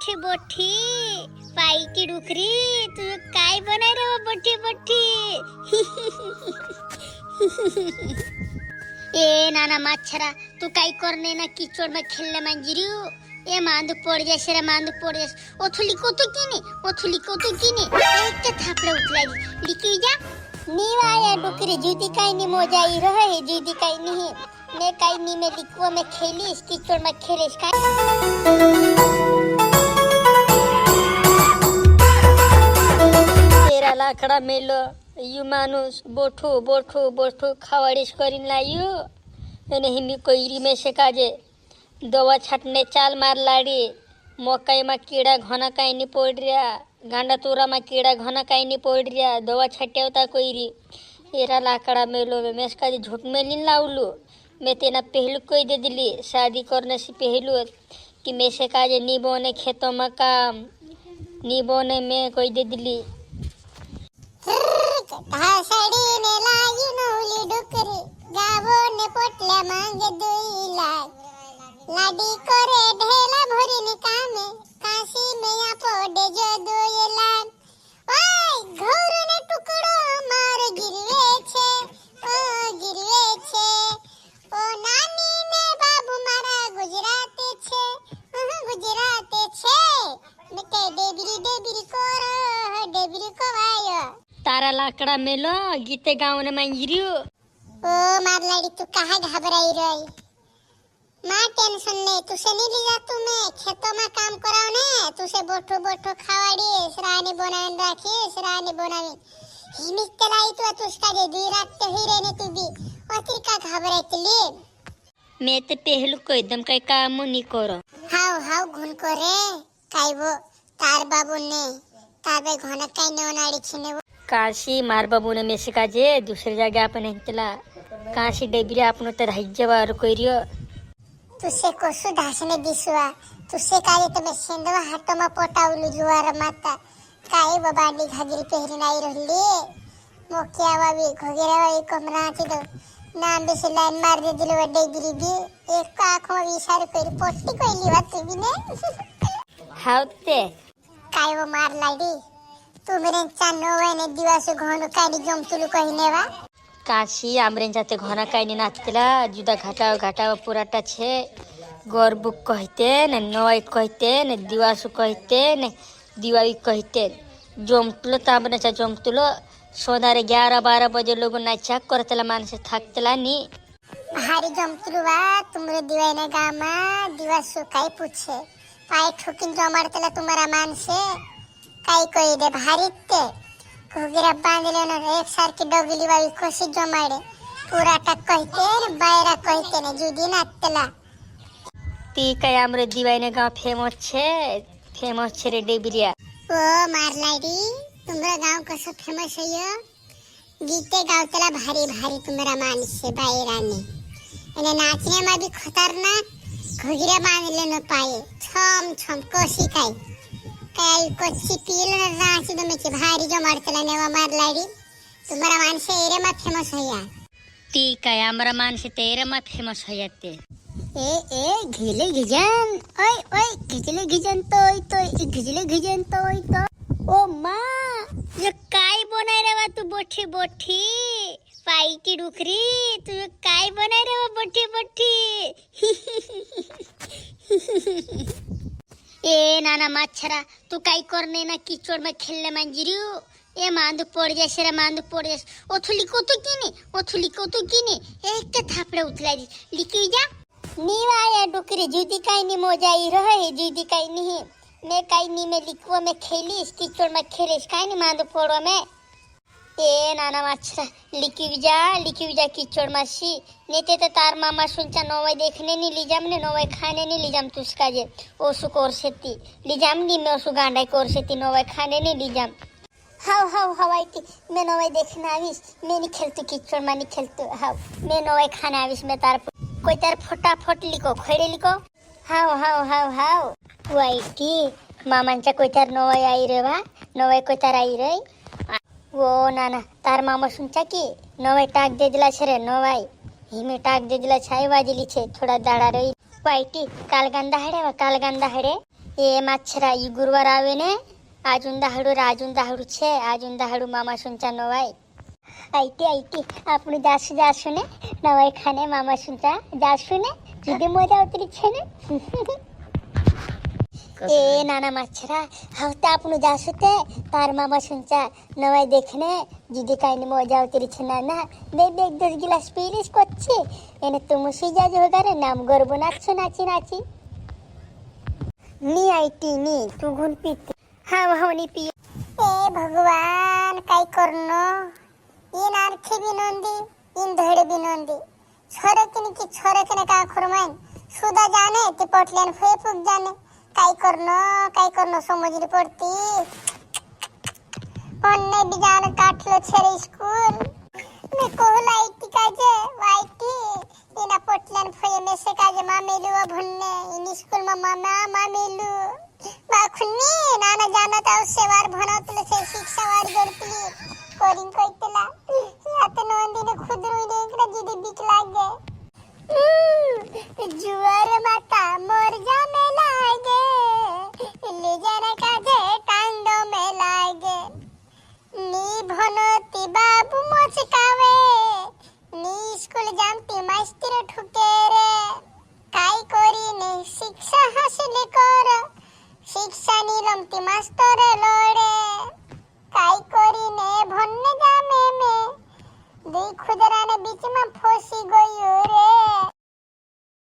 बोठी बोठी पाईची डुकरी तू काय बनाय रे बोठी बोठी ए नाना माछरा तू काय करने ना किचड़ में खेलने मंजिरियो ए मांदू पड़ जैसे रे मांदू पड़ जैसे ओथुली को तो किने एक के थापड़े उतला लिखी जा नीवाया डुकरी जूदी काई नी मोजाई रहे जूदी काई नहीं मैं काई नी में लिखवा में खेली इस किचड़ में खेले का तेरा लाकड़ा मेलो यू मानुस बोठू बोठू बोठू खावाड़ीस करीन लायू मैंने हिमी कोईरी में से काजे दवा छाटने चाल मार लाड़ी मकई में कीड़ा घना काई नहीं पड़ रहा गांडा तोरा में कीड़ा घना काई नहीं पड़ रहा दवा छाटे होता कोईरी तेरा लाकड़ा मेलो में मैं इसका झूठ में लिन लाउलू मैं तेना पहलू कोई दे दिली शादी करने से पहलू कि मैं से काजे नी बोने खेतों में काम नी बोने में कोई दे दिली घासड़ी ने लाई नौली डुकरी गावो ने पोटल्या मांगे दुई लाडी करे ढेला भरी ने कामे काशी में या पोडे जो दुई लाग ओय घोरू ने टुकड़ो मार गिरवे छे ओ नानी ने बाबू मारा गुजराती छे मैं के डेबिरी को आयो तारा लाकड़ा मेलो गीते गाँव ने मंजिरियो ओ मार लाड़ी तू कहाँ घबराई रही माँ टेंशन नहीं तुसे नहीं ले जा तुम्हें खेतों में काम कराओ ने तुसे बोठो बोठो खावाड़ी रानी बनाने राखी रानी बनाने हिमिक तलाई तो तुसका जे दी रात तो ही रहने तू भी और तेरी का घबराई तली मैं ते पहलू को एकदम कई काम नहीं करो हाउ घुन को रे काई वो तार बाबू ने ताबे घोना काई ने ओनाड़ी छिने वो काशी मार बाबू ने में से काजे दूसरी जगह अपने हिंतला काशी डेबिरी आपनो तर हज्जवा और कोइरियो तुसे कोसु ढासने दिसुआ तुसे काले तमे सेंदवा हाटो में पोटाउलु जुवार माता काई बबाडी घागरी पहरी नाई रहली मोकिया वावी घोगेरा वावी कमराती दो नाम भी से लाइन मार दे दिलो वड्डे गिरी भी एक का आँखों में इशारे कोई पोटी कोई लिवा तू भी ने हाउते काई वो मार लाड़ी तू मेरे चानो वने दिवासु घोनु काई जम तुलु कहिने वा काशी आमरेन जाते घना काई नाचतेला जुदा घाटाव पुराटा छे गोरबुक कहते ने नोई कहते ने दिवासु कहते ने दिवाई कहते जमतुलो तामने चा जमतुलो सोनारे 11-12 बजे लोग नाचा करतला मानसे थाकतला नी भारी जमतुलु वा तुमरे दिवाई ने गामा दिवासु काई पूछे पाए ठुकिन जमारतला तुम्हारा मान से काई कोई दे भारी ते घोगेरा बांधले न एक सार की डगली वाली कोशी जमाड़े पूरा टक कहते ने बायरा कहते ने जुदी नातला ती काई आमरे दिवाई ने गाँव फेमस छे रे डेबिरिया ओ मार लाड़ी तुम्हारा गांव कसो फेमस है यो गीते गावतला भारी भारी तुम्हारा मान से बायरा ने एने नाचने में भी खतरनाक घोगेरा बांधले न पाए छम कोशी काई काई कोची पील न रांची दो में भारी जो मरतला ने वो मार लाड़ी तुम्हारा मान से एरे में फेमस है यार ती काई आमरा मान से तेरे में फेमस हो जाते ए घिले घिजन ओय घिजले घिजन तो ओ माँ ये काय बनाय रे वा तू बोठी बोठी पाईची डुकरी तू काय बनाय रे वा बोठी ए नाना माछरा तू काय करने ना किचड़ में खेलने मंजिरियो ए मांदू पड़ जैसे रे मांदू पड़ जैसे ओथुली को तो किने एक के थापड़े उतला लिखी जा नीवाया डुकरी जूदी काई नी मोजाई रहे जूदी काई नहीं मैं काई नी में लिखवा में खेली इस किचड़ में खेले काई नी मांदू पड़ो में ए नाना माछरा लिखी जा किचड़ मासी नेते तो तार मामा सुनचा नोवे देखने नहीं लीजाम ने नोवे खाने नहीं लीजाम तुसका जे ओसु कोर सेती लीजाम नी मैं ओसु गांडाई कोर सेती नोवे खाने नहीं लीजाम हाउ हवाईती मैं नोवे देखना आविस मैं नहीं खेलती किचड़ में नहीं खेलती हाउ मैं नोवे खाने आविस मैं तार कोई तार फटाफट लिखो खेड़े लिखो हाउ वाईटी मामांचा कोई तार नोवे आई रे वा नोवे कोई तार आई रे वो नाना तार मामा सुनचा की नोवे टाक दे दिला छे रे नोवाई हिमे टाक दे दिला छाई वाजिली छे थोड़ा दाड़ा रही वाईटी काल गंदा हड़े ए माछरा ई गुरुवार आवे ने आजुन दाहड़ू छे आजुन दाहड़ू मामा सुनचा नवाई आईती आपनु जासु ने नवाई खाने मामा सुनचा जासु ने जुदे मजा उतरी छे ने ए नाना माछरा हवता आपनु जासु ते तार मामा सुनचा नवाई देखने जुदे काईनी मजा उतरी छे नाना देख 10 गिलास पीलिस कोच्छे एने तुम सुजा जो होगारे नाम गर्व नाचो नाची नी आईती नी तू गुन पीती हाँ वहाँ नी पी ए भगवान काय करनो इन आरखे बिनोंदी इन धड़े बिनोंदी छोरे किने का खुरमाइन सुदा जाने ते पटलेन फे फुक जाने काय करनो समझ नहीं पड़ती पन्ने भी जान काटलो छेरे स्कूल मैं कोहला आईती काजे वाईती इना पटलेन फे में से काजे मामेलू भन्ने इन स्कूल में मामेलू बाखुन्नी नाना जाना ता उससे वार भनतले से शिक्षा वार गड़तली कोरिंग कोइतला याते नंदिने खुदरुई देखरा जिदे बिक लागे जुआर माता मोर जा में लागे ले जरा काजे टांडो में लागे नी भनती बाबू मोचकावे नी स्कूल जामती मास्टर ठुके रे काय कोरी ने शिक्षा हासिल कर शिक्षा नीलमती मास्टर लोड़े काय कोरी ने भन्ने जामे में दुई खुदरा ने बीच में फंसी गई रे।